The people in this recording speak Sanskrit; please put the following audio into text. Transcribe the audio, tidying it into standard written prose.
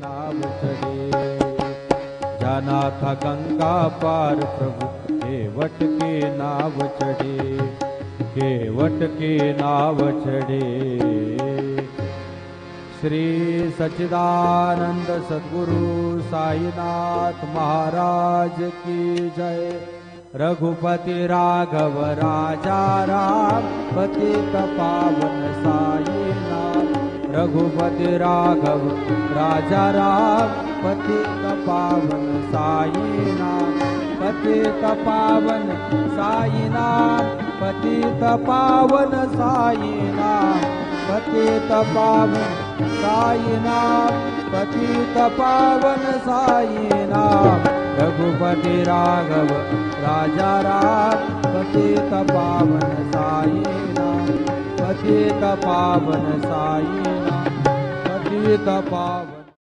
नाव चढ़े। जाना था गंगा पार प्रभु केवट के नाव चढ़े, केवट के नाव चढ़े। श्री सच्चिदानंद सद्गुरु साईनाथ महाराज की जय। रघुपति राघव राजा राम पतित पावन साईनाथ। रघुपति राघव राजा राम पतित पावन साईनाथ। पतित पावन साईनाथ, पतित पावन साईनाथ, पतित पावन साईनाथ, पतित पावन साईनाथ। रघुपति राघव राजा राम पतित पावन साईनाथ, पतित पावन साईनाथ, पतित पावन।